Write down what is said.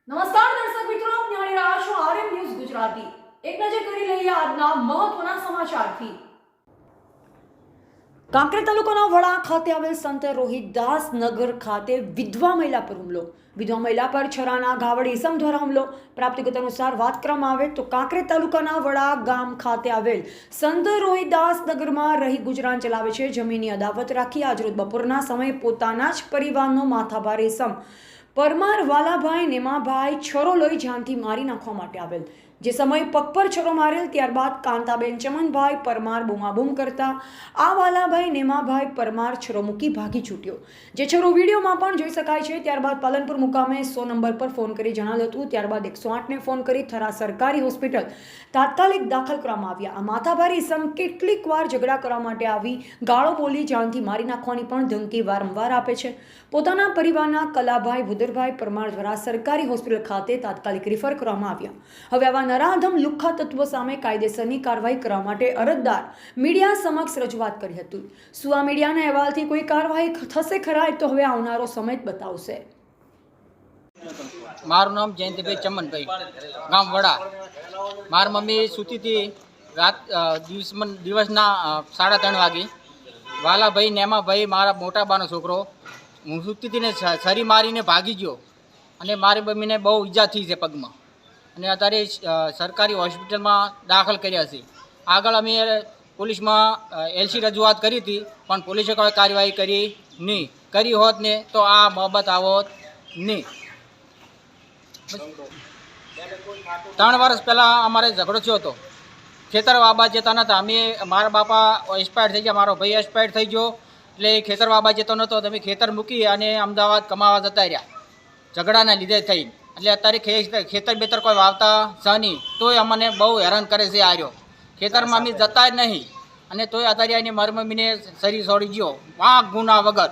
નમસ્કાર દર્શક મિત્રો, આપ નિહાળી રહ્યા છો આરએમ ન્યૂઝ ગુજરાતી। એક નજર કરી લઈએ આજના મહત્વના સમાચારથી। કાંકરેજ તાલુકાના વડા ખાતે આવેલ સંત રોહિદાસ નગર ખાતે વિધવા મહિલા પર હુમલો। વિધવા મહિલા પર છરાના ઘા વડે ઈસમ દ્વારા હુમલો। પ્રાપ્ત વિગત અનુસાર વાત કરવામાં આવે તો કાંકરેજ તાલુકાના વડા ગામ ખાતે આવેલ સંત રોહિદાસ નગરમાં રહી ગુજરાન ચલાવે છે। જમીનની અદાવત રાખી આજરોજ બપોરના સમયે પોતાના જ પરિવારનો માથાભારે ઈસમ પરમાર વાલાભાઈ નેમાભાઈ છરો લઈ જાનથી મારી નાખવા માટે આવેલ। જે સમયે પગ પર છરો મારેલ ત્યારબાદ કાંતાબેન ચમનભાઈ પરમાર બૂમાબૂમ કરતા આ વાલાભાઈ નેમાભાઈ પરમાર છરો મૂકી ભાગી છૂટ્યો। જે છરો વિડીયોમાં પણ જોઈ શકાય છે। ત્યારબાદ પાલનપુર મુકામે 100 નંબર પર ફોન કરી જણાવ્યું હતું। ત્યારબાદ 108ને ફોન કરી થરા સરકારી હોસ્પિટલ તાત્કાલિક દાખલ કરવામાં આવ્યા। આ માથાભારે ઈસમ કેટલીક વાર ઝઘડા કરવા માટે આવી ગાળો બોલી જાનથી મારી નાખવાની પણ ધમકી વારંવાર આપે છે। પોતાના પરિવારના કલાભાઈ ભુદરભાઈ પરમાર દ્વારા સરકારી હોસ્પિટલ ખાતે તાત્કાલિક રિફર કરવામાં આવ્યા। હવે આવા નરાધમ લુખ્ખા તત્વો સામે કાયદેસરની કાર્યવાહી કરવા માટે અરજદાર મીડિયા સમક્ષ રજૂઆત કરી હતી। શું આ મીડિયાના અહેવાલથી કોઈ કાર્યવાહી થશે ખરા? તો હવે આવનારો સમય જ બતાવશે। મારું નામ જયંતિભાઈ ચમનભાઈ, ગામ વડા। મારી મમ્મી સૂતી હતી રાત દિવસના 3:30 વાગે। વાલાભાઈ નેમાભાઈ મારા મોટા બાનો છોકરો, હું સૂતી હતી ને છરી મારીને ભાગી ગયો અને મારી મમ્મીને બહુ ઈજા થઈ છે પગમાં અને અત્યારે સરકારી હોસ્પિટલમાં દાખલ કર્યા છે। આગળ અમે પોલીસમાં એલસી રજૂઆત કરી હતી પણ પોલીસે કોઈ કાર્યવાહી કરી નહીં। કરી હોત ને તો આ બાબત આવોત નહીં। 3 વર્ષ પહેલાં અમારે ઝઘડો થયો હતો। ખેતર વાબા જતા નહોતા અમે, મારા બાપા એક્સપાયર થઈ ગયા, મારો ભાઈ એક્સપાયર થઈ ગયો એટલે ખેતર વાબા જતો નહોતો। તમે ખેતર મૂકી અને અમદાવાદ કમાવા જતા રહ્યા ઝઘડાના લીધે થઈને। એટલે અત્યારે ખેતર બેતર કોઈ વાવતા છે નહીં તોય અમને બહુ હેરાન કરે છે। આર્યો ખેતરમાં અમે જતા જ નહીં અને તોય અત્યારે આવીને મારી મમ્મીને શરીર છોડી ગયો વાંક ગુના વગર।